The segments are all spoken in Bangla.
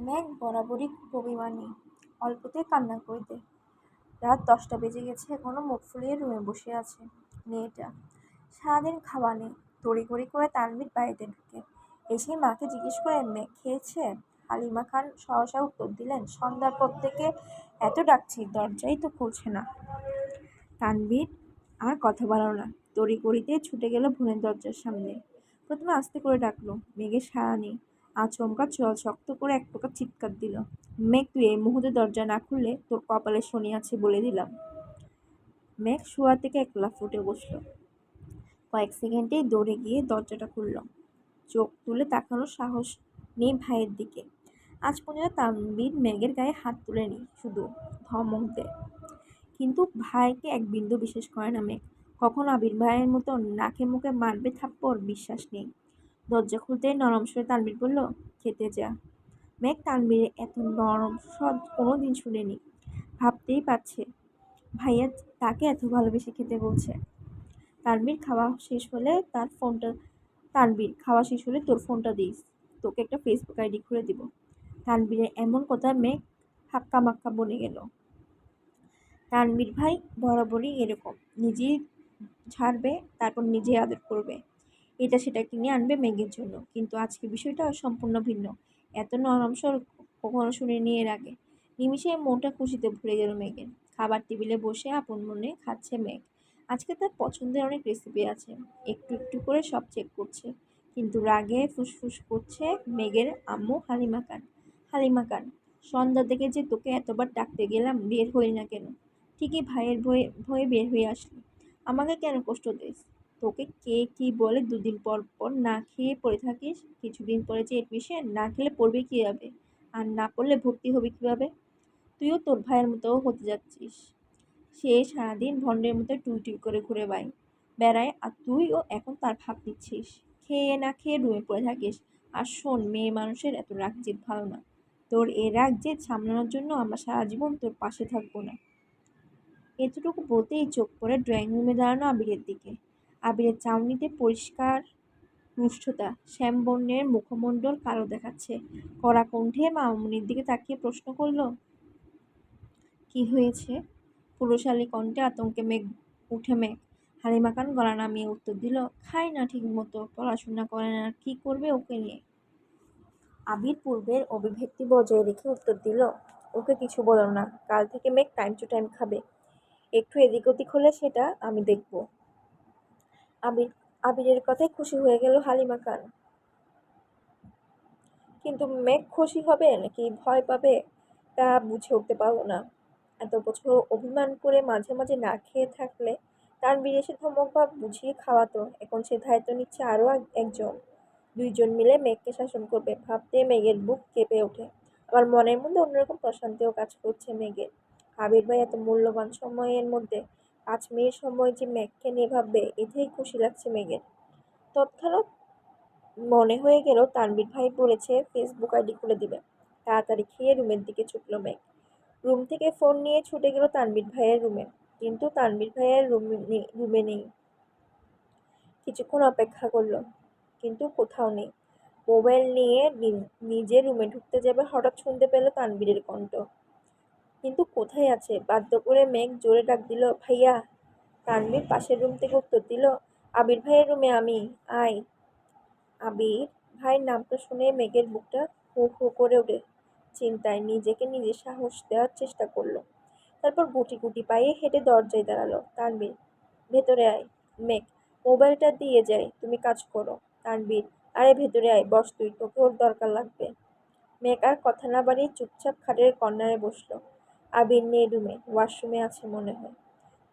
মেঘ বরাবরই খুব অভিমানী, অল্পতেই কান্না করে দেয়। রাত 10টা বেজে গেছে, এখনো মুখ ফুলিয়ে রুমে বসে আছে মেয়েটা। সারাদিন খাওয়া নেই। তড়িঘড়ি করে তানভীর বাড়িতে ঢুকে এসেই মাকে জিজ্ঞেস করে, মেঘ খেয়েছে? হালিমা খান সহসা উত্তর দিলেন, সন্ধ্যার পর থেকে এত ডাকছি, দরজাই তো খুলছে না। তানভীর আর কথা বাড়ালো না, তড়িঘড়িতে ছুটে গেল বোনের দরজার সামনে। প্রথমে আস্তে করে ডাকলো, মেঘের সাড়া নেই। আচমকা চোয়াল শক্ত করে এক প্রকার চিৎকার দিল, মেঘ তুই এই মুহূর্তে দরজা না খুললে তোর কপালে শনি আছে বলে দিলাম। মেঘ শোয়া থেকে এক লাফ উঠে বসলো। কয়েক সেকেন্ডেই দৌড়ে গিয়ে দরজাটা খুলল। চোখ তুলে তাকানোর সাহস নেই ভাইয়ের দিকে। আজ পর্যন্ত তানভীর মেঘের গায়ে হাত তুলেনি, শুধু ধমক দেয়। কিন্তু ভাইকে এক বিন্দু বিশ্বাস করে না মেঘ। কখন আবির ভাইয়ের মতো নাকে মুখে মারবে থাপ্পড়, বিশ্বাস নেই। দরজা খুলতেই নরম সুরে তানভীর বলল, খেতে যা। মেঘ তানভীরের এত নরম স্বর কোনোদিন শুনেনি। ভাবতেই পারছে ভাইয়া তাকে এত ভালোবেসে খেতে বলছে। তানভীর খাওয়া শেষ হলে তোর ফোনটা দিস, তোকে একটা ফেসবুক আইডি খুলে দিব। তানভীরের এমন কথা মেঘ হাক্কা মাক্কা বনে গেল। তানভীর ভাই বরাবরই এরকম, নিজেই ঝাড়বে, তারপর নিজেই আদর করবে, এটা সেটা কিনে আনবে মেঘের জন্য। কিন্তু আজকে বিষয়টা সম্পূর্ণ ভিন্ন। এত নরম স্বর কখনো শুনিনি এর আগে। নিমিষে মনটা খুশিতে ভরে গেল মেঘের। খাবার টেবিলে বসে আপন মনে খাচ্ছে মেঘ। আজকে তার পছন্দের অনেক রেসিপি আছে, একটু একটু করে সব চেক করছে। কিন্তু রাগে ফুসফুস করছে মেঘের আম্মু হালিমা খান। হালিমা খান, সন্ধ্যা থেকে যে তোকে এতবার ডাকতে গেলাম, বের হই না কেন? ঠিকই ভাইয়ের ভয়ে ভয়ে বের হয়ে আসলি। আমাকে কেন কষ্ট দিস? তোকে কে কি বলে 2 দিন পর পর না খেয়ে পড়ে থাকিস? কিছুদিন পরে যে এডমিশন, না খেলে পড়বে কীভাবে? আর না পড়লে ভর্তি হবি কীভাবে? তুইও তোর ভাইয়ের মতো হতে যাচ্ছিস। সে সারাদিন ভণ্ডের মতো টুই টুই করে ঘুরে বেড়ায়, আর তুইও এখন তার ভাব দিচ্ছিস। খেয়ে না খেয়ে রুমে পড়ে থাকিস। আর শোন, মেয়ে মানুষের এত রাগ জেদ ভালো না। তোর এ রাগ জেদ সামলানোর জন্য আমরা সারা জীবন তোর পাশে থাকবো না। এতটুকু বলতেই চোখ পড়ে ড্রয়িং রুমে দাঁড়ানো আবিরের দিকে। আবিরের চাউনিতে পরিষ্কার রুষ্টতা, শ্যামবর্ণের মুখমণ্ডল কালো দেখাচ্ছে। কড়া কণ্ঠে মামুনির দিকে তাকিয়ে প্রশ্ন করল, কি হয়েছে? পুরুষালী কণ্ঠে আতঙ্কে মেঘ। হালিমা খান গলা নামিয়ে উত্তর দিল, খায় না ঠিক মতো, পড়াশোনা করে না, কি করবে ওকে নিয়ে? আবির পূর্বের অভিব্যক্তি বজায় রেখে উত্তর দিল, ওকে কিছু বলো না, কাল থেকে মেঘ টাইম টু টাইম খাবে। একটু এদিক ওদিক হলে সেটা আমি দেখব। আবিরের কথায় খুশি হয়ে গেল হালিমা খান। কিন্তু মেঘ খুশি হবে নাকি ভয় পাবে তা বুঝে উঠতে পারল না। এত বছর অভিমান করে মাঝে মাঝে না খেয়ে থাকলে তানভীর এসে ধমক ভাব বুঝিয়ে খাওয়াতো, এখন সে দায়িত্ব নিচ্ছে আরও একজন। 2জন মিলে মেঘকে শাসন করবে, ভাবতে মেঘের বুক কেঁপে ওঠে। আবার মনের মধ্যে অন্যরকম প্রশান্তিও কাজ করছে মেঘের। আবির ভাই এত মূল্যবান সময়ের মধ্যে 5 মিনিট সময় যে মেঘকে নিয়ে ভাববে, এতেই খুশি লাগছে মেঘের। তৎক্ষণাৎ মনে হয়ে গেল তানভীর ভাই বলেছে ফেসবুক আইডি খুলে দিবে। তাড়াতাড়ি খেয়ে রুমের দিকে ছুটল মেঘ। রুম থেকে ফোন নিয়ে ছুটে গেল তানভীর ভাইয়ের রুমে। কিন্তু তানভীর ভাইয়ের রুমে নেই। কিছুক্ষণ অপেক্ষা করলো, কিন্তু কোথাও নেই। মোবাইল নিয়ে নিজে রুমে ঢুকতে যাবে, হঠাৎ শুনতে পেল তানভীরের কণ্ঠ। কিন্তু কোথায় আছে? বাধ্য করে মেঘ জোরে ডাক দিল, ভাইয়া। তানভীর পাশের রুম থেকে উত্তর দিল, আবির ভাইয়ের রুমে আমি, আয়। আবির ভাইয়ের নামটা শুনে মেঘের বুকটা হু হু করে ওঠে। চিন্তায় নিজেকে নিজে সাহস দেওয়ার চেষ্টা করলো। তারপর গুটি গুটি পায়ে হেঁটে দরজায় দাঁড়ালো। তানভীর, ভেতরে আয়। মেঘ, মোবাইলটা দিয়ে যাই, তুমি কাজ করো। তানভীর, আরে ভেতরে আয়, বস তুই, তোকে ওর দরকার লাগবে। মেঘ আর কথা না বাড়িয়ে চুপচাপ খাটের কর্নারে বসলো। আবির নেই রুমে, ওয়াশরুমে আছে মনে হয়।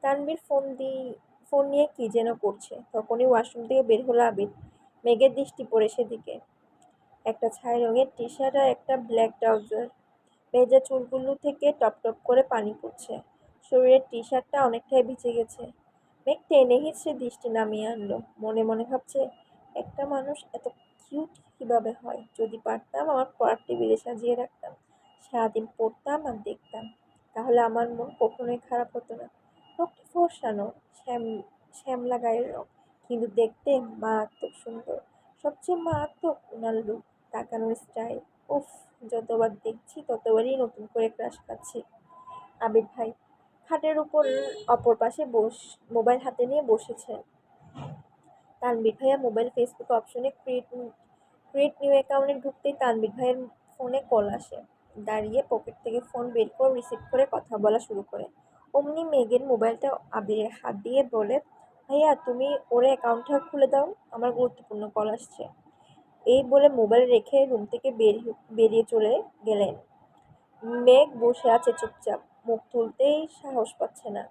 তানভীর ফোন নিয়ে কি যেন করছে, তখনই ওয়াশরুম থেকে বের হলো আবির। মেঘের দৃষ্টি পড়ে সেদিকে। একটা ছাই রঙের টি শার্ট আর একটা ব্ল্যাক ট্রাউজার। ভেজা চুলগুলো থেকে টপ টপ করে পানি পড়ছে। শরীরের টি শার্টটা অনেকটাই ভিজে গেছে। মেঘ টেনে হিঁচড়ে দৃষ্টি নামিয়ে আনলো। মনে মনে ভাবছে, একটা মানুষ এত কিউট কিভাবে হয়? যদি পারতাম আমার পড়ার টেবিলে সাজিয়ে রাখতাম, সারাদিন পড়তাম আর দেখতাম, তাহলে আমার মন কখনোই খারাপ হতো না। লোকটা ফর্সা নয়, শ্যামলা গায়ের রং, কিন্তু দেখতে মারাত্মক সুন্দর। সবচেয়ে মারাত্মক ওনার লুক, তাকানোর স্টাইল। উফ, যতবার দেখছি ততবারই নতুন করে ক্রাশ খাচ্ছি। আবির ভাই খাটের উপর অপর পাশে মোবাইল হাতে নিয়ে বসেছে। তানভীর ভাইয়া মোবাইল ফেসবুক অপশনে ক্রিয়েট নিউ অ্যাকাউন্টে ঢুকতেই তানভীর ভাইয়ের ফোনে কল আসে। দাঁড়িয়ে পকেট থেকে ফোন বের করে রিসিভ করে কথা বলা শুরু করে। অমনি মেঘের মোবাইলটা আবিরের হাত দিয়ে বলে, ভাইয়া তুমি ওর অ্যাকাউন্টটা খুলে দাও, আমার গুরুত্বপূর্ণ কল আসছে। এই বলে মোবাইল রেখে রুম থেকে বেরিয়ে চলে গেলেন। মেঘ বসে আছে চুপচাপ, মুখ তুলতেই সাহস পাচ্ছে না।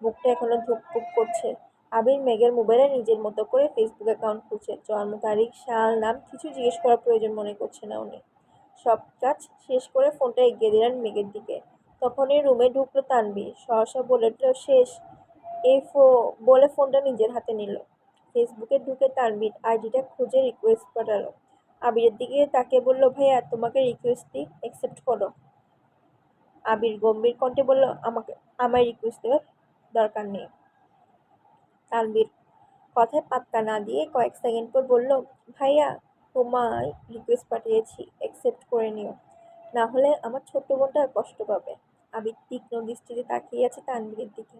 বুকটা এখনো ধুকপুক করছে। আবির মেঘের মোবাইলে নিজের মতো করে ফেসবুক অ্যাকাউন্ট খুলছে। জন্ম তারিখ, সাল, নাম কিছু জিজ্ঞেস করার প্রয়োজন মনে করছে না উনি। সব কাজ শেষ করে ফোনটা এগিয়ে দিলেন মেঘের দিকে। তখনই রুমে ঢুকলো তানভীর। সহসা বলে উঠল, শেষ। বলে ফোনটা নিজের হাতে নিল। ফেসবুকে ঢুকে তানভীর আইডিটা খুঁজে রিকোয়েস্ট পাঠালো। আবিরের দিকে তাকিয়ে বলল, ভাইয়া তোমাকে রিকোয়েস্ট দিই, অ্যাকসেপ্ট করো। আবির গম্ভীর কণ্ঠে বলল, আমার রিকোয়েস্ট দেওয়ার দরকার নেই। তানভীর কথায় পাত্তা না দিয়ে কয়েক সেকেন্ড পর বলল, ভাইয়া তোমায় রিকোয়েস্ট পাঠিয়েছি, অ্যাকসেপ্ট করে নিও, না হলে আমার ছোট্ট বোনটা কষ্ট পাবে। আবির তীক্ষ্ণ দৃষ্টিতে তাকিয়ে আছে তানভীরের দিকে।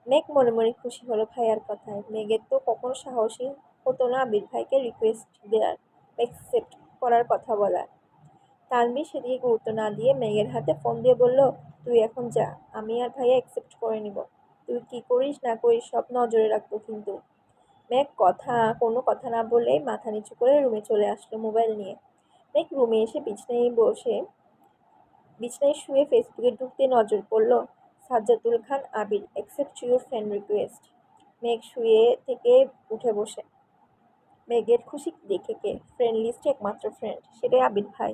মেঘ মনে মনে খুশি হলো ভাইয়ার কথায়। মেঘের তো কখনো সাহসী হতো না আবির ভাইকে রিকোয়েস্ট দেওয়ার, অ্যাকসেপ্ট করার কথা বলার। তানভীর সেদিকে গুরুত্ব না দিয়ে মেঘের হাতে ফোন দিয়ে বলল, তুই এখন যা, আমি আর ভাইয়া অ্যাকসেপ্ট করে নিব। তুই কি করিস না করিস সব নজরে রাখবো কিন্তু। মেঘ কোনো কথা না বলেই মাথা নিচু করে রুমে চলে আসলো মোবাইল নিয়ে। মেঘ রুমে এসে বিছানায় শুয়ে ফেসবুকে ঢুকতে নজর পড়ল সাজ্জাদুল খান আবির, অ্যাকসেপ্ট ইউর ফ্রেন্ড রিকোয়েস্ট। মেঘ শুয়ে থেকে উঠে বসে। মেঘের খুশি দেখে কে? ফ্রেন্ড লিস্টে একমাত্র ফ্রেন্ড, সেটাই আবির ভাই।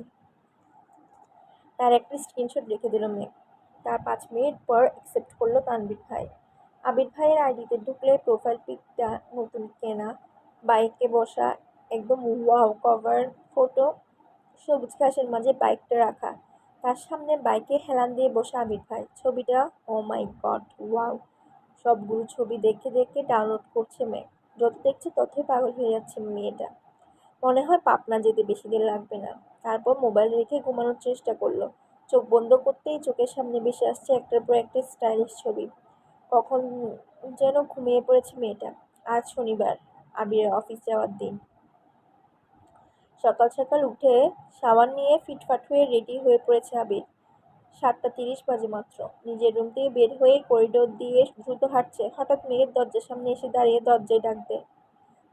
তার একটা স্ক্রিনশট রেখে দিল মেঘ। তার 5 মিনিট পর অ্যাকসেপ্ট করলো তানভীর ভাই। আবির ভাইয়ের আইডিতে ঢুকলে প্রোফাইল পিকটা নতুন কেনা, বাইকে বসা, একদম ওয়াও কভার ফটো, সবুজ ঘাসের মাঝে বাইকটা রাখা, তার সামনে বাইকে হেলান দিয়ে বসা আবির ভাই। ছবিটা, ও মাই গড, ওয়াও। সবগুলো ছবি দেখে দেখে ডাউনলোড করছে মেঘ। যত দেখছে ততই পাগল হয়ে যাচ্ছে মেয়েটা। মনে হয় পাবনা যেতে বেশি দিন লাগবে না। তারপর মোবাইল রেখে ঘুমানোর চেষ্টা করলো। চোখ বন্ধ করতেই চোখের সামনে ভেসে আসছে একটার পর একটা স্টাইলিশ ছবি। কখন যেন ঘুমিয়ে পড়েছে মেয়েটা। আজ শনিবার, আবিরের অফিস যাওয়ার দিন। সকাল সকাল উঠে সাবান নিয়ে ফিটফাট হয়ে রেডি হয়ে পড়েছে আবির। 7:30 বাজে মাত্র। নিজের রুম থেকে বের হয়ে করিডোর দিয়ে দ্রুত হাঁটছে। হঠাৎ মেঘের দরজার সামনে এসে দাঁড়িয়ে দরজায় ডাক দেয়।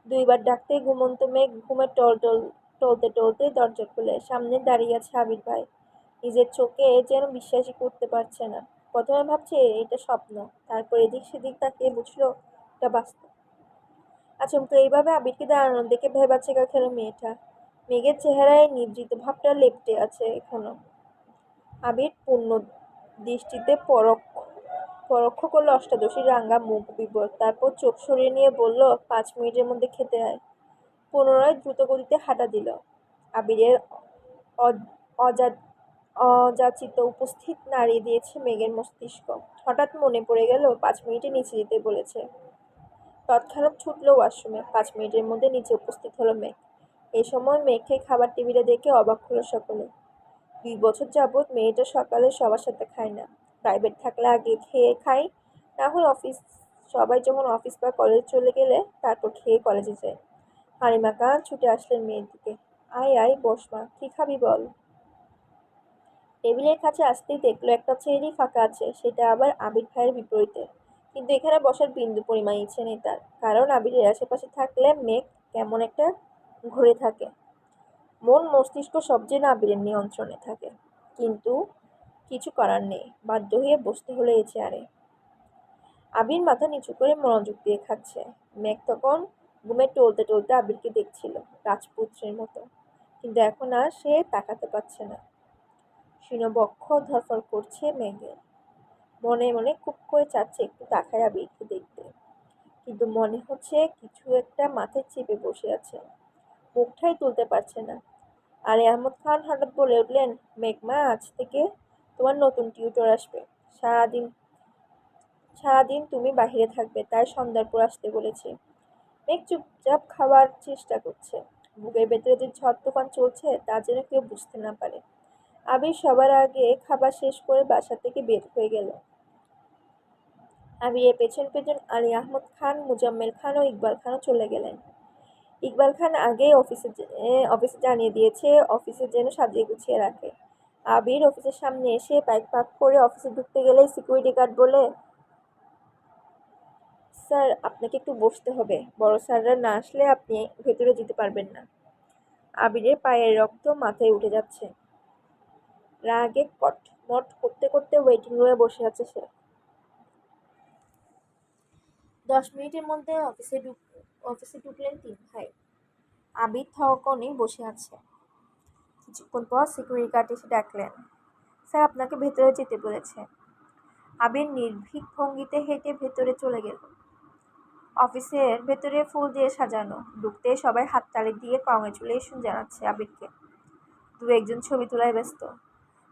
2বার ডাকতেই ঘুমন্ত মেঘ ঘুমে টলতে টলতে দরজা খুলে। সামনে দাঁড়িয়ে আছে আবির ভাই। নিজের চোখে যেন বিশ্বাসই করতে পারছে না। প্রথমে ভাবছে এটা স্বপ্ন, তারপর এদিক সেদিক তাকিয়ে বুঝলো এটা বাস্তব। আচমকা এইভাবে আবিরকে দাঁড়ানো দেখে ভেবাচেকা খেলো মেয়েটা। মেঘের চেহারায় নিদ্রিত ভাবটা লেপ্টে আছে এখনো। আবির পূর্ণ দৃষ্টিতে পরোক্ষ করলো অষ্টাদশীর রাঙা মুখ বিবর। তারপর চোখ সরিয়ে নিয়ে বলল, 5 মিনিটের মধ্যে খেতে আয়। পুনরায় দ্রুতগতিতে হাঁটা দিল। আবিরের অযাচিত উপস্থিত নাড়িয়ে দিয়েছে মেঘের মস্তিষ্ক। হঠাৎ মনে পড়ে গেল 5 মিনিটে নিচে যেতে বলেছে। তৎক্ষণাৎ ছুটল ওয়াশরুমে। 5 মিনিটের মধ্যে নিচে উপস্থিত হলো মেঘ। এই সময় মেঘকে খাবার টেবিলে দেখে অবাক হলো সকলে। 2 বছর যাবৎ মেয়েটা সকালে সবার সাথে খায় না। প্রাইভেট থাকলে আগে খেয়ে খাই, না হয় সবাই যখন অফিস বা কলেজ চলে গেলে তারপর খেয়ে কলেজে যায়। হালিমা খান ছুটে আসলেন মেয়ের দিকে। আয় আয় বস মা, কি খাবি বল। টেবিলের কাছে আসতেই দেখলো একটা চেয়ারই ফাঁকা আছে, সেটা আবার আবির ভাইয়ের বিপরীতে। কিন্তু এখানে বসার বিন্দু পরিমাণ ইচ্ছে নেই তার, কারণ আবিরের আশেপাশে থাকলে মেঘ কেমন একটা ঘুরে থাকে। মন মস্তিষ্ক সব যেন আবিরের নিয়ন্ত্রণে থাকে। কিন্তু কিছু করার নেই, বাধ্য হয়ে বসতে হলো এই চেয়ারে। আবির মাথা নিচু করে মনোযোগ দিয়ে খাচ্ছে। মেঘ তখন ঘুমে টলতে টলতে আবিরকে দেখছিল রাজপুত্রের মতো, কিন্তু এখন আর সে তাকাতে পারছে না। শীর্ণবক্ষ ধরফর করছে মেঘের। মনে মনে খুব করে চাচ্ছে একটু তাকায় আবিরকে দেখতে, কিন্তু মনে হচ্ছে কিছু একটা মাথায় চেপে বসে আছে, মুখটাই তুলতে পারছে না। আলী আহমদ খান হঠাৎ বলে উঠলেন, মেঘমা, আজ থেকে তোমার নতুন টিউটর আসবে। সারাদিন সারাদিন তুমি বাহিরে থাকবে, তাই সন্ধ্যার পর আসতে বলেছি। মেঘ চুপচাপ খাওয়ার চেষ্টা করছে। বুকের ভেতরে যে ঝড় তুফান চলছে তা যেন কেউ বুঝতে না পারে। আবির সবার আগে খাবার শেষ করে বাসা থেকে বের হয়ে গেল। আবিরের পেছন পেছন আলী আহমদ খান, মুজাম্মেল খান ও ইকবাল খানও চলে গেলেন। ইকবাল খান আগেই অফিসে জানিয়ে দিয়েছে অফিসে যেন সাজিয়ে গুছিয়ে রাখে। আবির অফিসের সামনে এসে বাইক পার্ক করে অফিসে ঢুকতে গেলেই সিকিউরিটি গার্ড বলে, স্যার আপনাকে একটু বসতে হবে, বড় স্যাররা না আসলে আপনি ভেতরে যেতে পারবেন না। আবিরের পায়ের রক্ত মাথায় উঠে যাচ্ছে। রাগে কটমট করতে করতে ওয়েটিং রুমে বসে আছে সে। 10 মিনিটের মধ্যে অফিসে ঢুকলেন 3 ভাই। আবির থকনে বসে আছে। কিছুক্ষণ পর সিকিউরিটি গার্ড এসে ডাকলেন, স্যার আপনাকে ভেতরে যেতে বলেছে। আবির নির্ভীক ভঙ্গিতে হেঁটে ভেতরে চলে গেল। অফিসের ভেতরে ফুল দিয়ে সাজানো। ঢুকতে সবাই হাততালি দিয়ে কংগ্রেচুলেশন জানাচ্ছে আবিরকে। 2-1 জন ছবি তোলায় ব্যস্ত।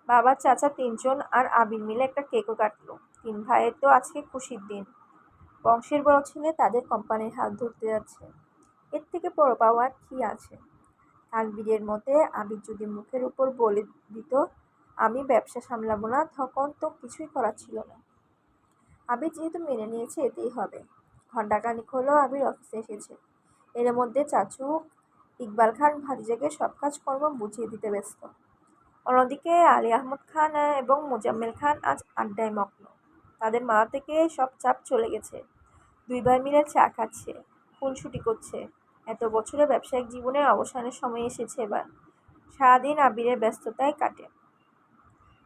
বাবা, চাচা 3 জন আর আবির মিলে একটা কেকও কাটলো। 3 ভাইয়ের তো আজকে খুশির দিন। বংশের বড় ছেলে তাদের কোম্পানির হাত ধরতে যাচ্ছে। এর থেকে বড় পাওয়ার কি আছে? তানভীরের মতে আবির যদি মুখের উপর বলে দিত আমি ব্যবসা সামলাবো না, তখন তো কিছুই করার ছিল না। আবির যেহেতু মেনে নিয়েছে এতেই হবে। ঘণ্টাখানিক হলো আবির অফিসে এসেছে। এর মধ্যে চাচু ইকবাল খান ভাতিজাকে সব কাজকর্ম বুঝিয়ে দিতে ব্যস্ত। অন্যদিকে আলী আহমদ খান এবং মোজাম্মেল খান আজ আড্ডায় মগ্ন। তাদের মাথা থেকে সব চাপ চলে গেছে। 2 ভাই মিলে চা খাচ্ছে, খুনসুটি করছে। এত বছরের ব্যবসায়িক জীবনের অবসানের সময় এসেছে এবার। সারাদিন আবিরের ব্যস্ততায় কাটে।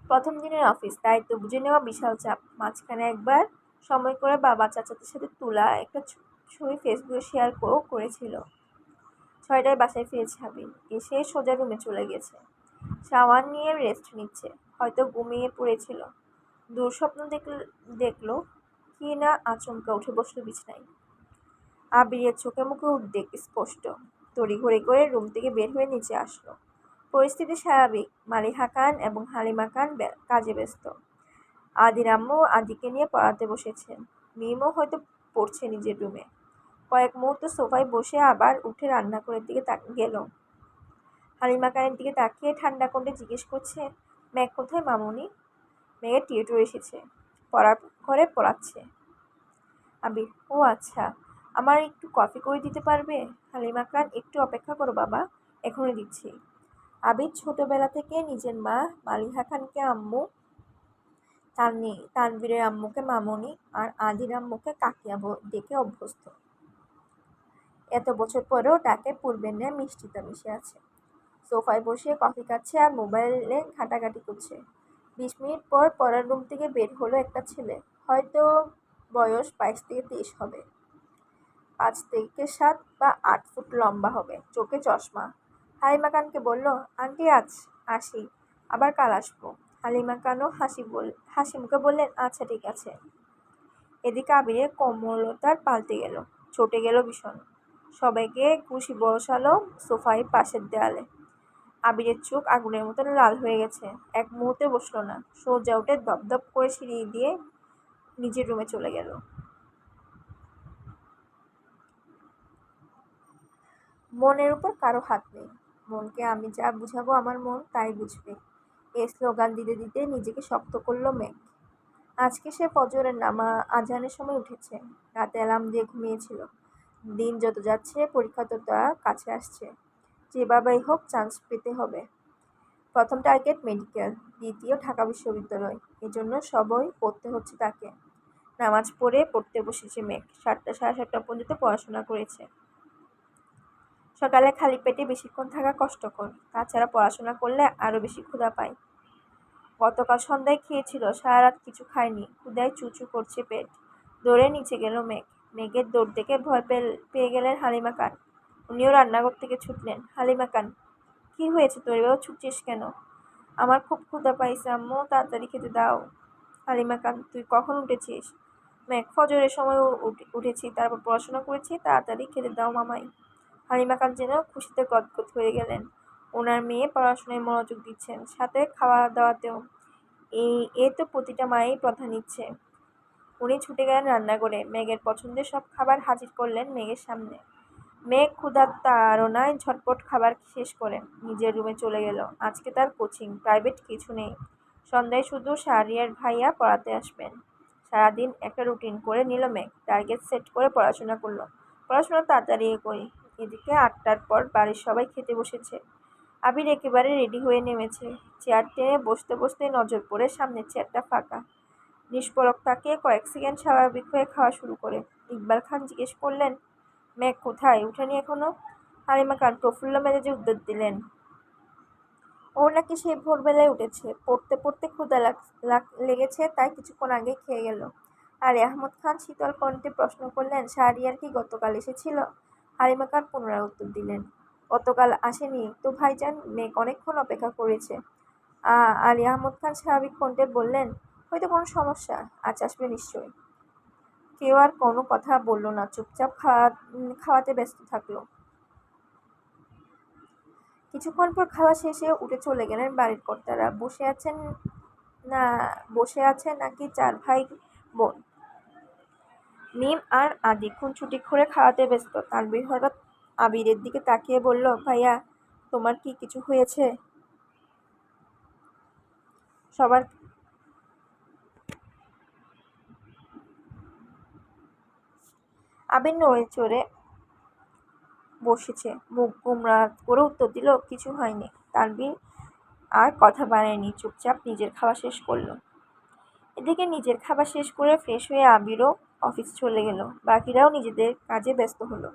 প্রথম দিনের অফিস, দায়িত্ব বুঝে নেওয়া বিশাল চাপ। মাঝখানে একবার সময় করে বাবা চাচাদের সাথে তোলা একটা ছবি ফেসবুকে শেয়ার করেছিল। 6টায় বাসায় ফিরেছে আবির। এসে সোজা রুমে চলে গেছে। শাওয়ার নিয়ে রেস্ট নিচ্ছে। হয়তো ঘুমিয়ে পড়েছিল। দুঃস্বপ্ন দেখলো কি না আচমকা উঠে বসলো বিছানায়। আবিরের চোখে মুখে উদ্বেগ স্পষ্ট। তড়িঘড়ি করে রুম থেকে বের হয়ে নিচে আসলো। পরিস্থিতি স্বাভাবিক। মালিহা খান এবং হালিমা খান কাজে ব্যস্ত। আদির আম্মু আদিকে নিয়ে পড়াতে বসেছেন। মিমও হয়তো পড়ছে নিজের রুমে। কয়েক মুহূর্ত সোফায় বসে আবার উঠে রান্নাঘরের দিকে গেল। হালিমা খানের দিকে তাকিয়ে ঠান্ডা কণ্ঠে জিজ্ঞেস করছে, মেঘ কোথায় মামুনি? মেঘের টিউটর এসেছে, পড়ার ঘরে পড়াচ্ছে। আবির, ও আচ্ছা, আমার একটু কফি করে দিতে পারবে? হালিমা খান, একটু অপেক্ষা করো বাবা, এখনই দিচ্ছি। আবির ছোটবেলা থেকে নিজের মা মালিহা খানকে আম্মু, তানভীরের আম্মুকে মামুনি আর আদির আম্মুকে কাকিয়া ডেকে অভ্যস্ত। এত বছর পরেও ডাকে পূর্বের ন্যায় মিষ্টিতা মিশে আছে। সোফায় বসে কফি খাচ্ছে আর মোবাইলে ঘাটাঘাটি করছে। 20 মিনিট পর পড়ার রুম থেকে বের হলো একটা ছেলে। হয়তো বয়স 22 থেকে 23 হবে। 5 থেকে 7 বা 8 ফুট লম্বা হবে, চোখে চশমা। হালিমা খানকে বলল, আন্টি আজ আসি, আবার কাল আসবো। হালিমা খানও হাসি মুখে বললেন, আচ্ছা ঠিক আছে। এদিকে আবিরের কোমলতার পাল্টে গেল, চটে গেল ভীষণ। সবাইকে ঘুষি বসালো সোফায় পাশের দেয়ালে। আবিরের চোখ আগুনের মতন লাল হয়ে গেছে। এক মুহূর্তে বসলো না, সোজা উঠে দপদপ করে সিঁড়ি দিয়ে নিজের রুমে চলে গেল। মনের উপর কারো হাত নেই। মনকে আমি যা বুঝাবো আমার মন তাই বুঝবে, এই স্লোগান দিতে দিতে নিজেকে শক্ত করলো মেঘ। আজকে সে ফজরের আজানের সময় উঠেছে। রাতে অ্যালার্ম দিয়ে ঘুমিয়েছিল। দিন যত যাচ্ছে পরীক্ষা তত কাছে আসছে। যেভাবেই হোক চান্স পেতে হবে। প্রথম টার্গেট মেডিকেল, দ্বিতীয় ঢাকা বিশ্ববিদ্যালয়। এজন্য সবই পড়তে হচ্ছে তাকে। নামাজ পড়তে বসেছে মেঘ। 7টা সাড়ে 7টা পর্যন্ত পড়াশোনা করেছে। সকালে খালি পেটে বেশিক্ষণ থাকা কষ্টকর, তাছাড়া পড়াশোনা করলে আরও বেশি ক্ষুধা পায়। গতকাল সন্ধ্যায় খেয়েছিল, সারা রাত কিছু খায়নি, ক্ষুধায় চুচু করছে পেট। দৌড়ে নিচে গেল মেঘ। মেঘের দৌড় দেখে ভয় পেয়ে গেলেন হালিমা খান। উনিও রান্নাঘর থেকে ছুটলেন। হালিমা খান, কি হয়েছে তোর, এভাবে ছুটছিস কেন? আমার খুব ক্ষুধা পাইছে আম্মু, তাড়াতাড়ি খেতে দাও। হালিমা খান, তুই কখন উঠেছিস? মেঘ, ফজরের সময় উঠেছি, তারপর পড়াশোনা করেছি, তাড়াতাড়ি খেতে দাও মামাই। হালিমা খান যেন খুশিতে গদগদ হয়ে গেলেন। ওনার মেয়ে পড়াশোনায় মনোযোগ দিচ্ছেন, সাথে খাওয়া দাওয়াতেও। এ তো প্রতিটা মায়েই প্রথা নিচ্ছে। উনি ছুটে গেলেন রান্নাঘরে। মেঘের পছন্দের সব খাবার হাজির করলেন মেঘের সামনে। মেঘ ক্ষুধার তাড়নায় ঝটপট খাবার শেষ করে নিজের রুমে চলে গেল। আজকে তার কোচিং, প্রাইভেট কিছু নেই। সন্ধ্যায় শুধু শাহরিয়ার ভাইয়া পড়াতে আসবেন। সারাদিন একটা রুটিন করে নিল মেঘ। টার্গেট সেট করে পড়াশোনা করলো। পড়াশোনা তাড়াতাড়ি করি। এদিকে 8টার পর বাড়ির সবাই খেতে বসেছে। আবির একেবারে রেডি হয়ে নেমেছে। চেয়ার টেনে বসতে বসতে নজর পড়ে সামনের চেয়ারটা ফাঁকা। নিষ্পলক তাকিয়ে কয়েক সেকেন্ড স্বাভাবিক হয়ে খাওয়া শুরু করে। ইকবাল খান জিজ্ঞেস করলেন, মেঘ কোথায়, উঠেনি এখনো? হালিমা খান প্রফুল্ল মেজাজে উত্তর দিলেন, ও নাকি সেই ভোরবেলায় উঠেছে, পড়তে পড়তে ক্ষুধা লেগেছে, তাই কিছুক্ষণ আগে খেয়ে গেল। আর আহমদ খান শীতল কণ্ঠে প্রশ্ন করলেন, শাহরিয়ার কি গতকাল এসেছিল? হালিমা খান পুনরায় উত্তর দিলেন, গতকাল আসেনি তো ভাইজান, মেঘ অনেকক্ষণ অপেক্ষা করেছে। আলী আহমদ খান স্বাভাবিক কণ্ঠে বললেন, হয়তো কোনো সমস্যা, আজ আসবে নিশ্চয়ই। কেউ আর কোনো কথা বলল না, চুপচাপ খাওয়াতে ব্যস্ত থাকলো। কিছুক্ষণ পর খাওয়া শেষে উঠে চলে গেলেন বাড়ির কর্তারা। বসে আছে নাকি 4 ভাই বোন। মিম আর আদি খুনছুটি করে খাওয়াতে ব্যস্ত। তানভীর হঠাৎ আবিরের দিকে তাকিয়ে বলল, ভাইয়া তোমার কি কিছু হয়েছে? সবার আবির নড়ে চড়ে বসেছে, মুখ গোমড়া করে উত্তর দিল, কিছু হয়নি। তানভীর আর কথা বাড়ায়নি, চুপচাপ নিজের খাওয়া শেষ করলো। এদিকে নিজের খাবার শেষ করে ফ্রেশ হয়ে আবিরও অফিস চলে গেল। বাকিরাও নিজেদের কাজে ব্যস্ত হলো।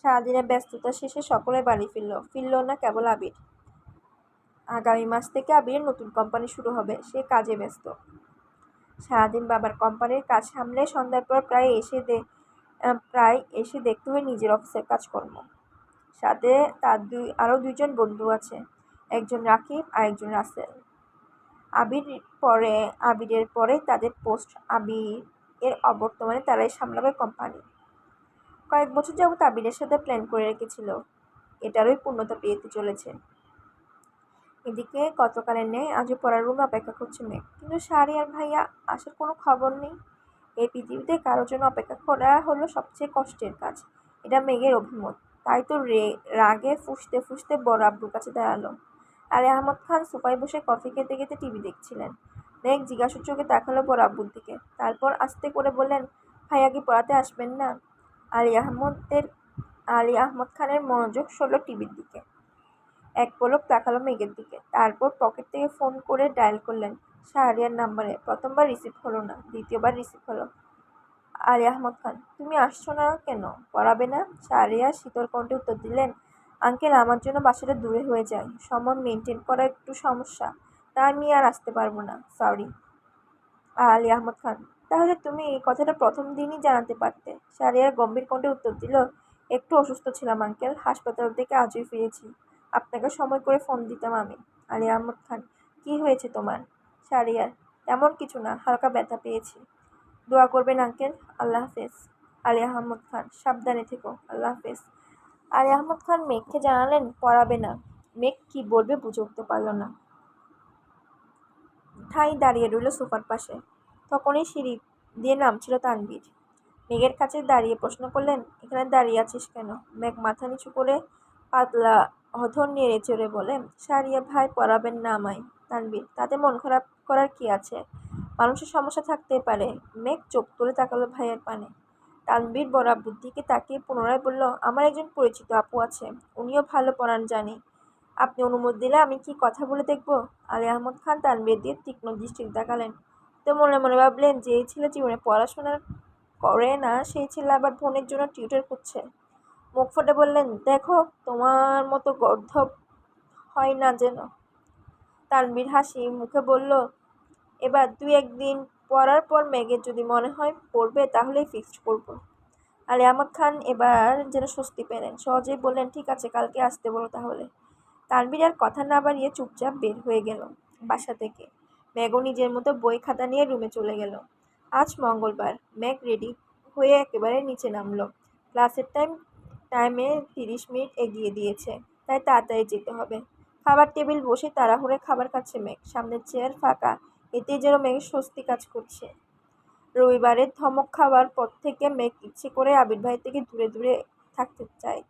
সারাদিনের ব্যস্ততা শেষে সকলে বাড়ি ফিরল না কেবল আবির। আগামী মাস থেকে আবিরের নতুন কোম্পানি শুরু হবে, সে কাজে ব্যস্ত। সারাদিন বাবার কোম্পানির কাজ সামলে সন্ধ্যার পর প্রায় এসে দেখতে হয় নিজের অফিসের কাজকর্ম। সাথে তার আরও 2জন বন্ধু আছে, একজন রাকিব আর একজন রাসেল। আবিরের পরে তাদের পোস্ট। আবির এর অবর্তমানে তারাই সামলাবে কোম্পানি। কয়েক বছর যাবত আবিরের সাথে প্ল্যান করে রেখেছিল, এটারই পূর্ণতা পেতে চলেছে। এদিকে গতকালের ন্যায় আজও পড়ার রুমে অপেক্ষা করছে মেঘ, কিন্তু শাহরিয়ার ভাইয়া আসার কোনো খবর নেই। এই পৃথিবীতে কারোর জন্য অপেক্ষা করা হলো সবচেয়ে কষ্টের কাজ, এটা মেঘের অভিমত। তাই তো রাগে ফুঁসতে ফুঁসতে বড় আব্বুর কাছে দাঁড়ালো। আর আহমদ খান সোফায় বসে কফি খেতে খেতে টিভি দেখছিলেন। মেঘ জিজ্ঞাসু চোখে তাকালো বড় আব্বুর দিকে, তারপর আস্তে করে বললেন, ভাইয়া কি পড়াতে আসবেন না? আলী আহমদ খানের মনোযোগ সরল টিভির দিকে। এক পলক তাকালো মেঘের দিকে, তারপর পকেট থেকে ফোন করে ডায়াল করলেন শাহরিয়ার নাম্বারে। প্রথমবার রিসিভ হলো না, দ্বিতীয়বার রিসিভ হলো। আলী আহমদ খান, তুমি আসছো না কেন, পড়াবে না? শাহরিয়ার শীতল কণ্ঠে উত্তর দিলেন, আঙ্কেল আমার জন্য বাসাটা দূরে হয়ে যায়, সময় মেনটেন করা একটু সমস্যা, তাই আমি আর আসতে পারবো না, সরি। আলী আহমদ খান, তাহলে তুমি এই কথাটা প্রথম দিনই জানাতে পারতে। শাহরিয়ার গম্ভীর কণ্ঠে উত্তর দিল, একটু অসুস্থ ছিলাম আঙ্কেল, হাসপাতাল থেকে আজই ফিরেছি, আপনাকে সময় করে ফোন দিতাম আমি। আলী আহমদ খান, কি হয়েছে তোমার? শাহরিয়ার, তেমন কিছু না, হালকা ব্যথা পেয়েছি। দোয়া করবেন আঙ্কেল, আল্লাহ হাফেজ। আলী আহমদ খান, সাবধানে থেকো, আল্লাহ হাফেজ। আলী আহমদ খান মেঘকে জানালেন পড়াবে না। মেঘ কি বলবে বুঝে উঠতে পারল না, ঠাই দাঁড়িয়ে রইল সোফার পাশে। তখনই সিঁড়ি দিয়ে নামছিল তানভীর। মেঘের কাছে দাঁড়িয়ে প্রশ্ন করলেন, এখানে দাঁড়িয়ে আছিস কেন? মেঘ মাথা নিচু করে পাতলা অধর নেড়ে চেড়ে বলে, শাহরিয়া ভাই পড়াবেন না আমায়। তানভীর, তাতে মন খারাপ করার কি আছে, মানুষের সমস্যা থাকতেই পারে। মেঘ চোখ তুলে তাকালো ভাইয়ের পানে। তানভীর বড় আব্বুর দিকে তাকিয়ে পুনরায় বলল, আমার একজন পরিচিত আপু আছে, উনিও ভালো পড়ান জানি, আপনি অনুমতি দিলে আমি কি কথা বলে দেখব? আলী আহমদ খান তানভীর দিয়ে তীক্ষ্ণ দৃষ্টিতে তাকালেন। তো মনে মনে ভাবলেন, যেই ছেলে জীবনে পড়াশোনা করে না সেই ছেলে আবার বোনের জন্য টিউটর খুঁজছে। মুখ ফুটে বললেন, দেখো তোমার মতো গর্ধব হয় না যেন। তানভীর হাসি মুখে বলল, এবার 2-1 দিন পড়ার পর মেঘের যদি মনে হয় পড়বে তাহলেই ফিক্সড করব। আলী আহমদ খান এবার যেন স্বস্তি পেলেন, সহজেই বললেন, ঠিক আছে, কালকে আসতে বলো তাহলে। তানভীর আর কথা না বাড়িয়ে চুপচাপ বের হয়ে গেল বাসা থেকে। মেঘও নিজের মতো বই খাতা নিয়ে রুমে চলে গেল। আজ মঙ্গলবার। মেঘ রেডি হয়ে একেবারে নিচে নামলো। ক্লাসের টাইমে 30 মিনিট এগিয়ে দিয়েছে, তাই তাড়াতাড়ি যেতে হবে। খাবার টেবিল বসে তাড়াহুড়ো খাবার খাচ্ছে মেঘ, সামনের চেয়ার ফাঁকা, এতেই যেন মেঘের স্বস্তি কাজ করছে। রবিবারের ধমক খাওয়ার পর থেকে মেঘ ইচ্ছে করে আবির ভাই থেকে দূরে দূরে থাকতে চায়।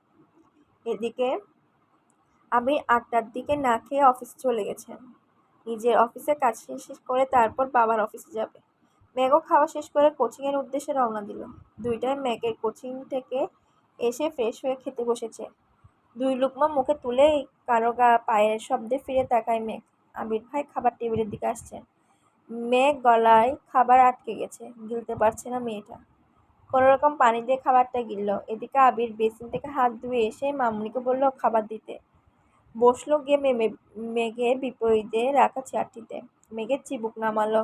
এদিকে আবির 8টার দিকে না খেয়ে অফিসে চলে গেছেন। নিজের অফিসের কাজ শেষ করে তারপর বাবার অফিসে যাবে। মেঘও খাওয়া শেষ করে কোচিংয়ের উদ্দেশ্যে রওনা দিল। 2টায় মেঘের কোচিং থেকে এসে ফ্রেশ হয়ে খেতে বসেছে। 2 লুকমা মুখে তুলেই কারো পায়ের শব্দে ফিরে তাকায় মেঘ। আবির ভাই খাবার টেবিলের দিকে আসছেন। মেঘ গলায় খাবার আটকে গেছে, গিলতে পারছে না মেয়েটা। কোনোরকম পানি দিয়ে খাবারটা গিলল। এদিকে আবির বেসিন থেকে হাত ধুয়ে এসে মামুনিকে বলল খাবার দিতে। বসলো গিয়ে মেঘের বিপরীতে রাখা চেয়ারটিতে। মেঘের চিবুক নামালো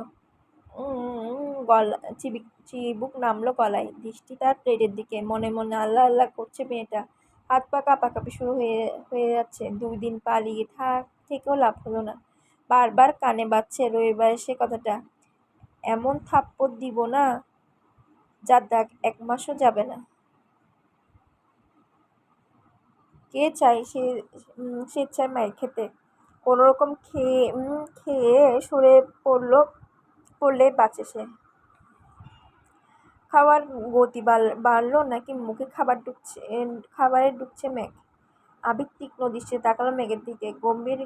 চিবুক নামলো গলায়। দৃষ্টি তার প্লেটের দিকে। মনে মনে আল্লাহ আল্লাহ করছে মেয়েটা। হাত পা কাঁপাকাঁপি শুরু হয়ে যাচ্ছে। 2 দিন পালিয়ে থেকেও লাভ হলো না। বারবার কানে বাজছে রবিবারের সে কথাটা। এমন থাপ্পড় দিব না যার দাগ 1 মাসও যাবে না। কে চায় স্বেচ্ছায় মাইর খেতে? কোনোরকম খেয়ে সরে পড়লেই বাঁচে সে। খাওয়ার গতি বাড়ল নাকি মুখে খাবারে ঢুকছে মেঘ? আবির তীক্ষ্ণ দৃষ্টিতে তাকালো মেঘের দিকে। গম্ভীর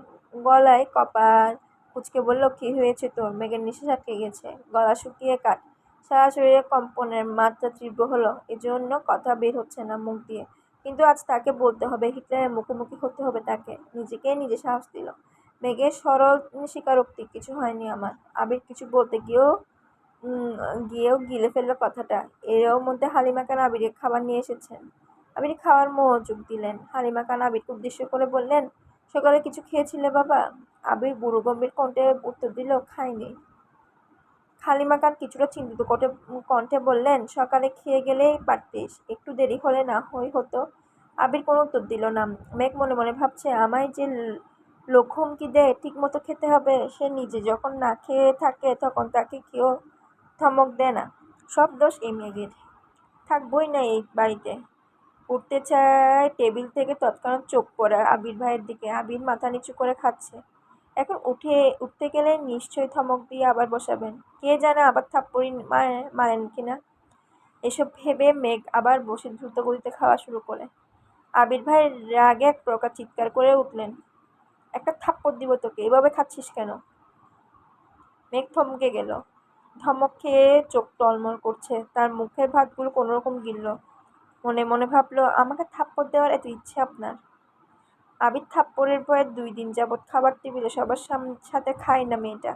গলায় কপাল কুঁচকে বলল, কি হয়েছে তোর? মেঘের নিঃশ্বাস আটকে গেছে। গলা শুকিয়ে কাঠ। সারা শরীরে কম্পনের মাত্রা তীব্র হলো। এজন্য কথা বের হচ্ছে না মুখ দিয়ে। কিন্তু আজ তাকে বলতে হবে, হিটলারের মুখোমুখি হতে হবে তাকে। নিজেকেই নিজে সাহস দিল। মেঘের সরল স্বীকারোক্তি, কিছু হয়নি আমার। আবির কিছু বলতে গিয়েও গিলে ফেলল কথাটা। এর মধ্যে হালিমা খান আবিরের খাবার নিয়ে এসেছেন। আবির খাওয়ার মনোযোগ দিলেন। হালিমা খান আবিরকে উদ্দেশ্য করে বললেন, সকালে কিছু খেয়েছিলে বাবা? আবির বুড়ো গম্ভীর কণ্ঠে উত্তর দিল, খাইনি। হালিমা খান কিছুটা চিন্তিত কণ্ঠে বললেন, সকালে খেয়ে গেলেই পারতিস, একটু দেরি হলে না হতো। আবির কোনো উত্তর দিল না। মেঘ মনে মনে ভাবছে, আমায় যে লোক হুমকি দেয় ঠিক মতো খেতে হবে, সে নিজে যখন না খেয়ে থাকে তখন তাকে কেউ ধমক দেয় না। সব দোষ এই মেঘের। থাকবই না এই বাড়িতে। উঠতে চায় টেবিল থেকে, তৎক্ষণাৎ চোখ পড়ে আবির ভাইয়ের দিকে। আবির মাথা নিচু করে খাচ্ছে। এখন উঠতে গেলে নিশ্চয়ই ধমক দিয়ে আবার বসাবেন। কে জানে আবার থাপ্পড়ি মারেন কিনা। এসব ভেবে মেঘ আবার বসে দ্রুত গতিতে খাওয়া শুরু করে। আবির ভাই রাগে এক প্রকার চিৎকার করে উঠলেন, একটা থাপ্পড় দিব তোকে, এভাবে খাচ্ছিস কেন? মেঘ থমকে গেল। ধমক খেয়ে চোখ টলমল করছে। তার মুখের ভাতগুলো কোনোরকম গিলল। মনে মনে ভাবল, আমাকে থাপ্পড় দেওয়ার এত ইচ্ছে আপনার? আবির থাপ্পড়ের ভয়ে 2 দিন যাবৎ খাবার টেবিলে সবার সাথে খায় না মেয়েটা।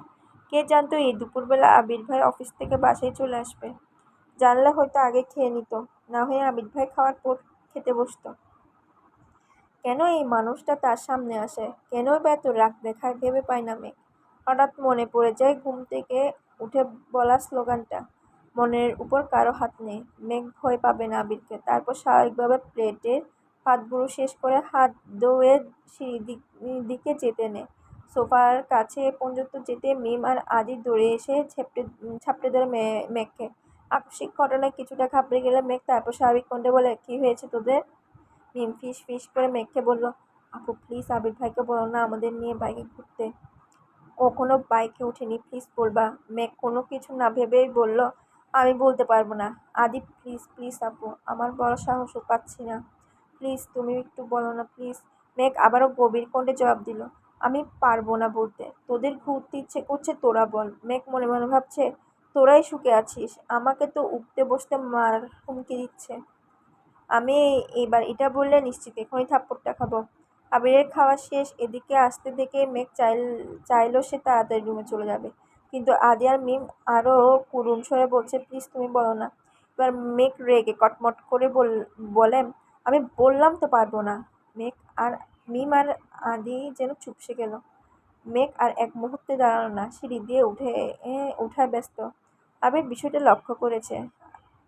কে জানতো এই দুপুরবেলা আবির ভাই অফিস থেকে বাসায় চলে আসবে। জানলে হয়তো আগে খেয়ে নিত, না হয়ে আবির ভাই খাওয়ার পর খেতে বসত। কেন এই মানুষটা তার সামনে আসে? কেনই বা এত রাগ দেখায় ভেবে পায় না মেঘ। হঠাৎ মনে পড়ে যায় ঘুম থেকে উঠে বলা স্লোগানটা। মনের উপর কারো হাত নেই। মেঘ ভয় পাবে না আবিরকে। তারপর স্বাভাবিকভাবে প্লেটের ভাতগুলো শেষ করে হাত ধুয়ে সিঁড়ির দিকে যেতে নেয়। সোফার কাছে পর্যন্ত যেতে মিম আর আদি দৌড়ে এসে ঝাপটে ধরে মেঘকে। আকস্মিক ঘটনায় কিছুটা ঘাবড়ে গেলে মেঘ তারপর স্বাভাবিক কণ্ঠে বলে, কি হয়েছে তোদের? মিম ফিস ফিস করে মেঘকে বলল, আপু প্লিজ আবির ভাইকে বলো না আমাদের নিয়ে বাইকে ঘুরতে। কখনো বাইকে উঠিনি, প্লিজ বলবা। মেঘ কোনো কিছু না ভেবেই বলল, আমি বলতে পারবো না। আদি প্লিজ প্লিজ আপু, আমার বড় সাহসও পাচ্ছি না, প্লিজ তুমি একটু বলো না প্লিজ। মেঘ আবারও গভীর কণ্ঠে জবাব দিল, আমি পারবো না বলতে। তোদের ঘুরতে ইচ্ছে করছে তোরা বল। মেঘ মনে মনে ভাবছে, তোরাই সুখে আছিস, আমাকে তো উঠতে বসতে মার হুমকি দিচ্ছে। আমি এবার এটা বললে নিশ্চিত এখনই থাপ্পড়টা খাবো। আবিরের খাওয়া শেষ। এদিকে আসতে দেখে মেঘ চাইলো সে তাড়াতাড়ি রুমে চলে যাবে, কিন্তু আদি আর মিম আরও করুণ স্বরে বলছে, প্লিজ তুমি বলো না। এবার মেঘ রেগে কটমট করে বলে, আমি বললাম তো পারবো না। মিম আর আদি যেন চুপসে গেল। মেঘ আর এক মুহূর্তে দাঁড়ালো না, সিঁড়ি দিয়ে উঠায় ব্যস্ত। আবির বিষয়টা লক্ষ্য করেছে।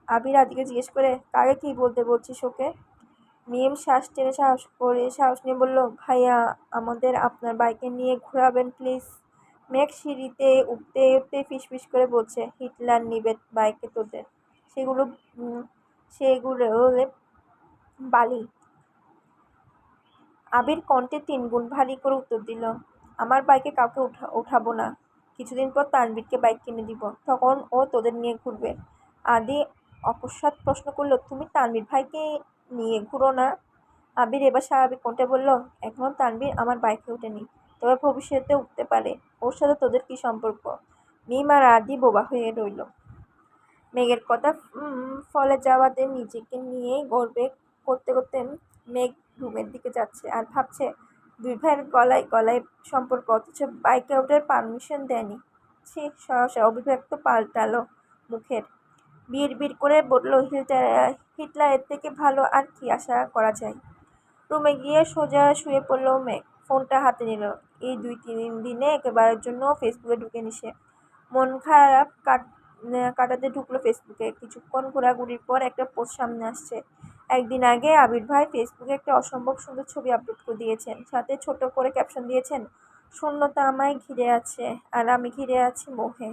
আবির আদিকে জিজ্ঞেস করে, কাকে কি বলতে বলছিস ওকে? মিম শ্বাস টেনে সাহস নিয়ে বলল, ভাইয়া আমাদের আপনার বাইকে নিয়ে ঘোরাবেন প্লিজ। মেঘ সিঁড়িতে উঠতে উঠতে ফিসফিস করে বলছে, হিটলার নিবে বাইকে তোদের? সেগুলো সেগুলো বালি। আবির কণ্ঠে 3 গুণ ভারী করে উত্তর দিল, আমার বাইকে কাউকে উঠাবো না। কিছুদিন পর তানভীরকে বাইক কিনে দিব, তখন ও তোদের নিয়ে ঘুরবে। আদি অকস্মাৎ প্রশ্ন করল, তুমি তানভীর ভাইকে নিয়ে ঘুরো না? আবির এবার স্বাভাবিক কণ্ঠে বলল, এখনো তানভীর আমার বাইকে ওঠেনি, তবে ভবিষ্যতে উঠতে পারে। ওর সাথে তোদের কি সম্পর্ক? মিম আর আদি বোবা হয়ে রইল। মেঘের কথা ফলে যাওয়াতে নিজেকে নিয়ে গর্বে করতে করতে মেঘ রুমের দিকে যাচ্ছে আর ভাবছে, দুই ভাইয়ের গলায় গলায় সম্পর্ক, অথচ বাইকে ওঠার পারমিশন দেয়নি। সে সহসা অভিব্যক্ত পাল্টালো মুখের। বিড় করে বলল, হিটলারের থেকে ভালো আর কি আশা করা যায়? রুমে গিয়ে সোজা শুয়ে পড়ল মেঘ। ফোনটা হাতে নিল। এই 2-3 দিনে একেবারের জন্য ফেসবুকে ঢুকে নিছে। মন খারাপ কাটাতে ঢুকলো ফেসবুকে। কিছুক্ষণ ঘোরাঘুরির পর একটা পোস্ট সামনে আসছে। একদিন আগে আবির ভাই ফেসবুকে একটা অসম্ভব সুন্দর ছবি আপলোড করে দিয়েছেন। সাথে ছোট করে ক্যাপশন দিয়েছেন, শূন্যতা আমায় ঘিরে আছে আর আমি ঘিরে আছি মোহে।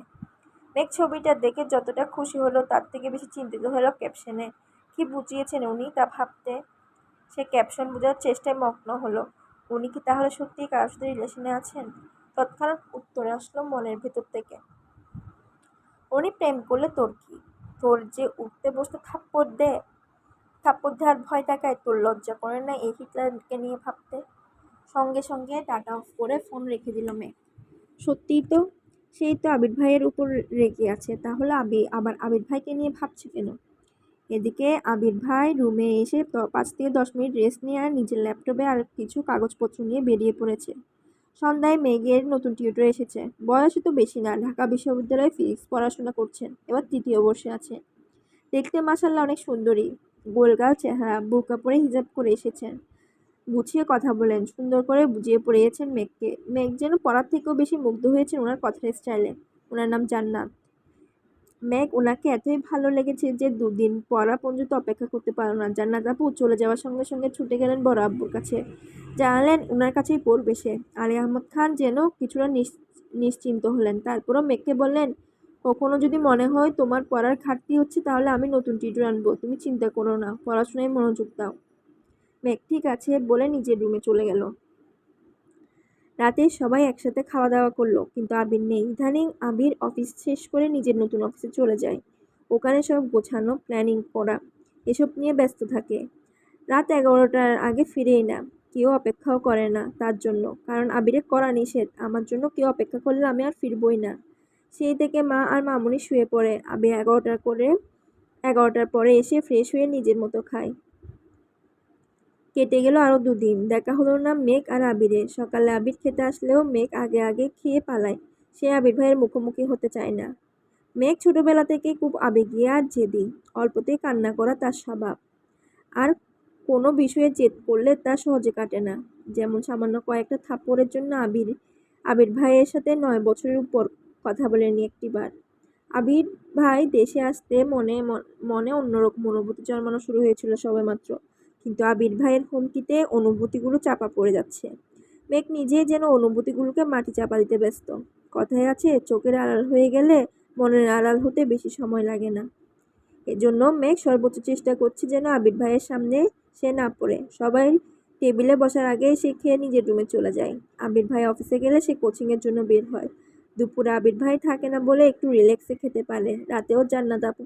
মেঘ ছবিটা দেখে যতটা খুশি হলো তার থেকে বেশি চিন্তিত হলো ক্যাপশনে কি বুঝিয়েছেন উনি তা ভাবতে। সে ক্যাপশন বোঝার চেষ্টায় মগ্ন হলো। উনি কি তাহলে সত্যিই কারোর সাথে রিলেশনে আছেন? তৎক্ষণাৎ উত্তরে আসলো মনের ভেতর থেকে, উনি প্রেম করলে তোর কি? তোর যে উঠতে বসতে থাপ্পড় দেওয়ার ভয় দেখায়, তোর লজ্জা করে না এই হিটলারকে নিয়ে ভাবতে? সঙ্গে সঙ্গে ডাটা অফ করে ফোন রেখে দিল মেঘ। সত্যিই তো, সেই তো আবির ভাইয়ের উপর রেগে আছে, তাহলে আবার আবির ভাইকে নিয়ে ভাবছে কেন? এদিকে আবির ভাই রুমে এসে 5 থেকে 10 মিনিট রেস্ট নিয়ে আর নিজের ল্যাপটপে আর কিছু কাগজপত্র নিয়ে বেরিয়ে পড়েছে। সন্ধ্যায় মেঘের নতুন টিউটর এসেছে। বয়সে তো বেশি না, ঢাকা বিশ্ববিদ্যালয়ে ফিজিক্স পড়াশোনা করছেন, এবার 3য় বর্ষে আছে। দেখতে মাশাআল্লাহ অনেক সুন্দরী, গোলগাল চেহারা, বোরকা পরে হিজাব করে এসেছেন। গুছিয়ে কথা বলেন, সুন্দর করে বুঝিয়ে পড়িয়েছেন মেঘকে। মেঘ যেন পড়ার থেকেও বেশি মুগ্ধ হয়েছেন ওনার কথার স্টাইলে। ওনার নাম জান্নাত। মেঘ ওনাকে এতই ভালো লেগেছে যে 2 দিন পড়া পর্যন্ত অপেক্ষা করতে পারল না। জান্নাত আপু চলে যাওয়ার সঙ্গে সঙ্গে ছুটে গেলেন বড় আব্বুর কাছে। জানালেন ওনার কাছেই পড়বে সে। আলী আহমদ খান যেন কিছুটা নিশ্চিন্ত হলেন। তারপরও মেঘকে বললেন, কখনো যদি মনে হয় তোমার পড়ার ঘাটতি হচ্ছে তাহলে আমি নতুন টিউটর আনবো, তুমি চিন্তা করো না, পড়াশোনায় মনোযোগ দাও। মেঘ ঠিক আছে বলে নিজের রুমে চলে গেল। রাতে সবাই একসাথে খাওয়া দাওয়া করলো, কিন্তু আবির নেই। ইদানিং আবির অফিস শেষ করে নিজের নতুন অফিসে চলে যায়। ওখানে সব গোছানো, প্ল্যানিং করা, এসব নিয়ে ব্যস্ত থাকে। রাত 11টার আগে ফিরেই না। কেউ অপেক্ষাও করে না তার জন্য, কারণ আবিরের করা নিষেধ, আমার জন্য কেউ অপেক্ষা করলে আমি আর ফিরবই না। সেই থেকে মা আর মামুনি শুয়ে পড়ে। আবির 11টার পরে এসে ফ্রেশ হয়ে নিজের মতো খায়। কেটে গেল আরো 2 দিন। দেখা হলো না মেঘ আর আবিরের। সকালে আবির খেতে আসলেও মেঘ আগে আগে খেয়ে পালায়। সে আবির ভাইয়ের মুখোমুখি হতে চায় না। মেঘ ছোটবেলা থেকেই খুব আবেগী আর জেদি। অল্পতেই কান্না করা তার স্বভাব। আর কোনো বিষয়ে জেদ করলে তা সহজে কাটে না। যেমন সামান্য কয়েকটা থাপ্পড়ের জন্য আবির ভাইয়ের সাথে 9 বছরের উপর কথা বলেনি একটিবার। আবির ভাই দেশে আসতে মনে অন্যরকম অনুভূতি জন্মানো শুরু হয়েছিল সবেমাত্র। কিন্তু আবির ভাইয়ের হুমকিতে অনুভূতিগুলো চাপা পড়ে যাচ্ছে। মেঘ নিজেই যেন অনুভূতিগুলোকে মাটি চাপা দিতে ব্যস্ত। কথায় আছে, চোখের আড়াল হয়ে গেলে মনের আড়াল হতে বেশি সময় লাগে না। এজন্য মেঘ সর্বোচ্চ চেষ্টা করছে যেন আবির ভাইয়ের সামনে সে না পড়ে। সবাই টেবিলে বসার আগে সে খেয়ে নিজের রুমে চলে যায়। আবির ভাই অফিসে গেলে সে কোচিংয়ের জন্য বের হয়। দুপুরে আবির ভাই থাকে না বলে একটু রিল্যাক্সে খেতে পারে। রাতেও জান্নাত আপু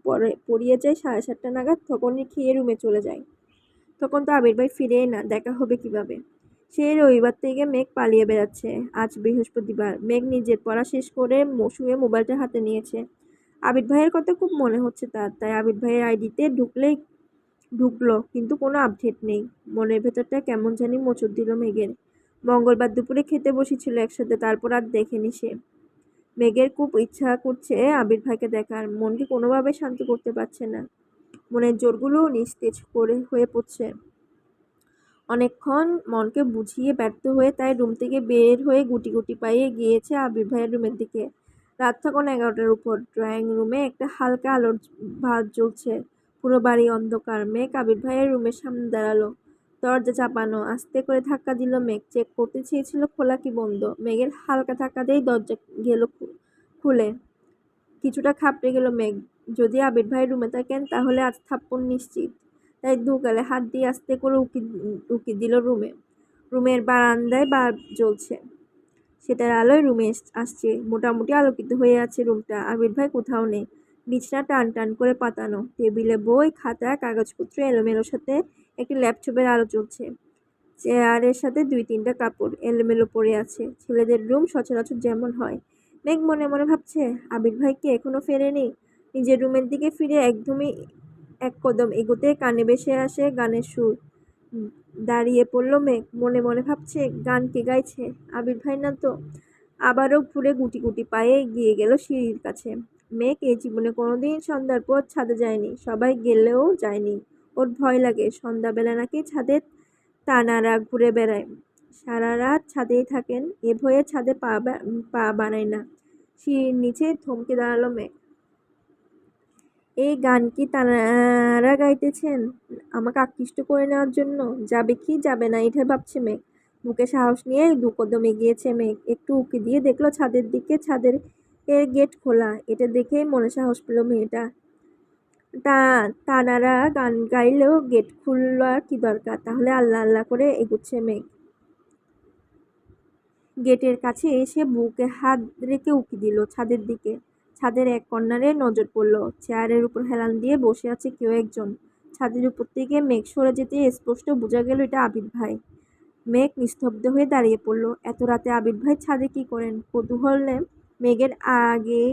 পড়িয়ে যায় 7:30 নাগাদ, তখনই খেয়ে রুমে চলে যায়। তখন তো আবির ভাই ফিরেই না, দেখা হবে কিভাবে? সেই রবিবার থেকে মেঘ পালিয়ে বেড়াচ্ছে। আজ বৃহস্পতিবার। মেঘ নিজের পড়া শেষ করে শুয়ে মোবাইলটা হাতে নিয়েছে। আবির ভাইয়ের কথা খুব মনে হচ্ছে তার, তাই আবির ভাইয়ের আইডিতে ঢুকলো, কিন্তু কোনো আপডেট নেই। মনের ভেতরটা কেমন জানি মোচড় দিল মেঘের। মঙ্গলবার দুপুরে খেতে বসেছিল একসাথে, তারপর আর দেখেনি সে। মেঘের খুব ইচ্ছা করছে আবির ভাইকে দেখার, মনকে কোনোভাবে শান্ত করতে পারছে না। মনের জোরগুলো নিস্তেজ হয়ে পড়ছে। অনেকক্ষণ মনকে বুঝিয়ে ব্যর্থ হয়ে তাই রুম থেকে বের হয়ে গুটি গুটি পায়ে গিয়েছে আবির ভাইয়ের রুমের দিকে। রাত তখন 11টার উপর। ড্রয়িং রুমে একটা হালকা আলোর ভাঁজ জ্বলছে। পুরো বাড়ি অন্ধকার। মেঘ আবির ভাইয়ের রুমের সামনে দাঁড়ালো। দরজা চাপানো। আস্তে করে ধাক্কা দিল মেঘ। চেক করতে চেয়েছিল খোলা কি বন্ধ। মেঘের হালকা ধাক্কা দিয়েই দরজা গেল খুলে। কিছুটা খাপড়ে গেল মেঘ। যদি আবির ভাই রুমে থাকেন তাহলে আজ থাপ্পড় নিশ্চিত। তাই 2 গালে হাত দিয়ে আস্তে করে উকি দিল রুমে। রুমের বারান্দায় বাল্ব জ্বলছে। সেটার আলোয় রুমে আসছে। মোটামুটি আলোকিত হয়ে আছে রুমটা। আবির ভাই কোথাও নেই। বিছানা টান টান করে পাতানো। টেবিলে বই, খাতা, কাগজপত্র এলোমেলোর সাথে একটি ল্যাপটপের আলো জ্বলছে। চেয়ারের সাথে 2-3টা কাপড় এলোমেলো পড়ে আছে। ছেলেদের রুম সচরাচর যেমন হয়। মেঘ মনে মনে ভাবছে, আবির ভাই কি এখনো ফেরেনি? নিজের রুমের দিকে ফিরে একদমই এক কদম এগোতে কানে ভেসে আসে গানের সুর। দাঁড়িয়ে পড়ল মেঘ, মনে মনে ভাবছে, গান কে গাইছে? আবির ভাই না তো। আবারও ঘুরে গুটি গুটি পায়ে এগিয়ে গেল সিঁড়ির কাছে। মেঘ এই জীবনে কোনোদিন সন্ধ্যার পর ছাদে যায়নি, সবাই গেলেও যায়নি। ওর ভয় লাগে, সন্ধ্যাবেলা নাকি ছাদে তানারা ঘুরে বেড়ায়। সারা রাত ছাদেই থাকেন, এ ভয়ে ছাদে পা বাড়ায় না। সিঁড়ির নিচে থমকে দাঁড়ালো মেঘ। এই গান কি তানারা গাইতেছেন আমাকে আকৃষ্ট করে নেওয়ার জন্য? যাবে কি যাবে না এটা ভাবছে মেঘ। বুকে সাহস নিয়ে 2 কদম এগিয়েছে মেঘ। একটু উঁকি দিয়ে দেখলো ছাদের দিকে, ছাদের এর গেট খোলা। এটা দেখেই মনে সাহস পেল মেয়েটা। তানারা গান গাইলেও গেট খুলবার কি দরকার? তাহলে আল্লাহ আল্লাহ করে এগুচ্ছে মেঘ। গেটের কাছে এসে বুকে হাত রেখে উঁকি দিল ছাদের দিকে। ছাদের এক কর্নারে নজর পড়ল, চেয়ারের উপর হেলান দিয়ে বসে আছে কেউ একজন। ছাদের উপর থেকে মেঘ সরে যেতে স্পষ্ট বোঝা গেল এটা আবির ভাই। মেঘ নিস্তব্ধ হয়ে দাঁড়িয়ে পড়ল। এত রাতে আবির ভাই ছাদে কি করেন? কৌতূহলে মেঘের আগে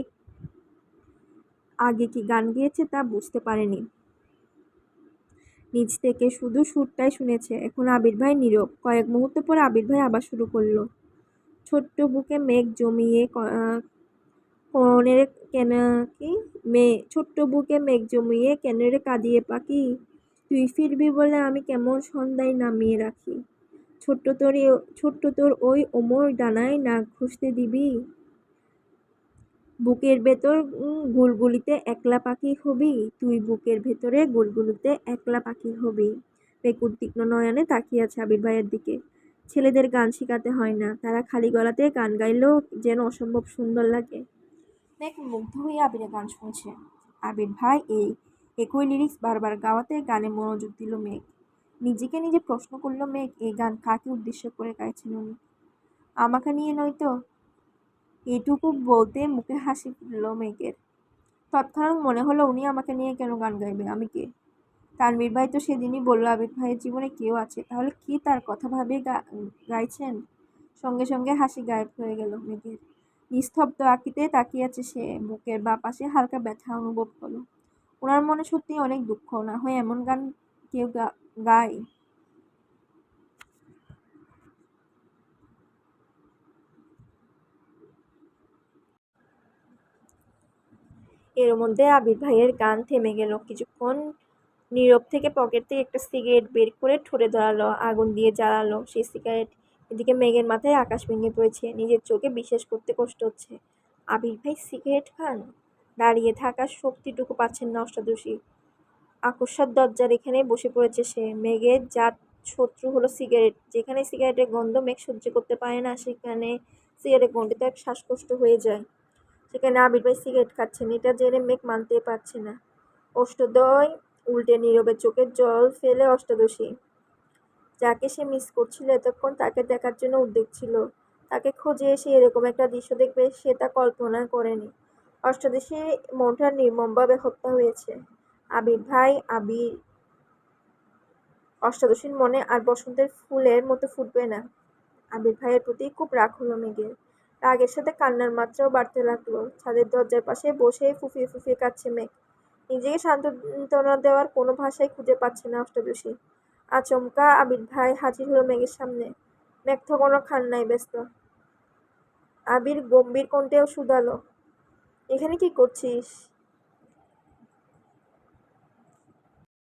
আগে কি গান গেয়েছে তা বুঝতে পারেনি। নিচ থেকে শুধু সুরটাই শুনেছে। এখন আবির ভাই নীরব। কয়েক মুহূর্ত পর আবির ভাই আবার শুরু করলো। ছোট্ট বুকে মেঘ জমিয়ে কনের কেন কি ছোট্ট বুকে মেঘ জমিয়ে কেন রে কাঁদিয়ে পাখি, তুই ফিরবি বলে আমি কেমন সন্ধ্যায় নামিয়ে রাখি, ছোট্ট তোর ওই ওমর ডানায় নাক ঘুষতে দিবি, বুকের ভেতর গুলগুলিতে একলা পাখি হবি, তুই বুকের ভেতরে গুলগুলিতে একলা পাখি হবি। মেঘ উদ্বিগ্ন নয়নে তাকিয়ে আছে আবির ভাইয়ের দিকে। ছেলেদের গান শেখাতে হয় না, তারা খালি গলাতে গান গাইলেও যেন অসম্ভব সুন্দর লাগে। মেঘ মুগ্ধ হয়ে আবিরের গান শুনছে। আবির ভাই একই লিরিক্স বারবার গাওয়াতে গানে মনোযোগ দিল মেঘ। নিজেকে নিজে প্রশ্ন করল মেঘ, এই গান কাকে উদ্দেশ্য করে গাইছেন উনি? আমাকে নিয়ে নয়তো? এটুকু বলতে মুখে হাসি ফুটল মেঘের। তৎক্ষণাৎ মনে হলো, উনি আমাকে নিয়ে কেন গান গাইবে? আমি কে? তানভীর ভাই তো সেদিনই বলল আবির ভাইয়ের জীবনে কেউ আছে, তাহলে কি তার কথা ভাবে গাইছেন? সঙ্গে সঙ্গে হাসি গায়েব হয়ে গেল মেঘের। নিস্তব্ধ আঁকিতে তাকিয়ে আছে সে। বুকের বাঁ পাশে হালকা ব্যথা অনুভব হলো। ওনার মনে সত্যি অনেক দুঃখ, না হয় এমন গান কেউ গায়? এর মধ্যে আবির ভাইয়ের গান থেমে গেল। কিছুক্ষণ নীরব থেকে পকেট থেকে একটা সিগারেট বের করে ঠোঁটে ধরালো, আগুন দিয়ে জ্বালালো সেই সিগারেট। এদিকে মেঘের মাথায় আকাশ ভেঙে পড়েছে, নিজের চোখে বিশ্বাস করতে কষ্ট হচ্ছে। আবির ভাই সিগারেট খান? দাঁড়িয়ে থাকার শক্তিটুকু পাচ্ছেন না অষ্টাদশী। আকস্মাৎ দরজার এখানে বসে পড়েছে সে। মেঘের জাত শত্রু হলো সিগারেট। যেখানে সিগারেটের গন্ধ মেঘ সহ্য করতে পারে না, সেখানে সিগারেট গন্ধে তার শ্বাসকষ্ট হয়ে যায়। সেখানে আবির ভাই সিগারেট খাচ্ছেন, এটা জেনে মেঘ মানতেই পারছে না। অষ্টদয় উল্টে নীরবে চোখের জল ফেলে অষ্টাদশী। যাকে সে মিস করছিল এতক্ষণ, তাকে দেখার জন্য উদ্বেগ ছিল। তাকে খুঁজে এসে এরকম একটা দৃশ্য দেখবে সে তা কল্পনা করেনি। অষ্টাদশীর মনটা নির্মমভাবে হত্যা হয়েছে। আবির ভাই আবির অষ্টাদশীর মনে আর বসন্তের ফুলের মতো ফুটবে না। আবির ভাইয়ের প্রতি খুব রাগ হলো মেঘের। রাগের সাথে কান্নার মাত্রাও বাড়তে লাগলো। ছাদের দরজার পাশে বসে ফুঁফিয়ে ফুঁফিয়ে কাঁদছে মেঘ। নিজেকে সান্ত্বনা দেওয়ার কোনো ভাষাই খুঁজে পাচ্ছে না অষ্টাদশী। আচমকা আবির ভাই হাজির হলো মেঘের সামনে। মেঘ তখনও কান্নায় ব্যস্ত। আবির গম্ভীর কণ্ঠেও শুধালো, এখানে কি করছিস?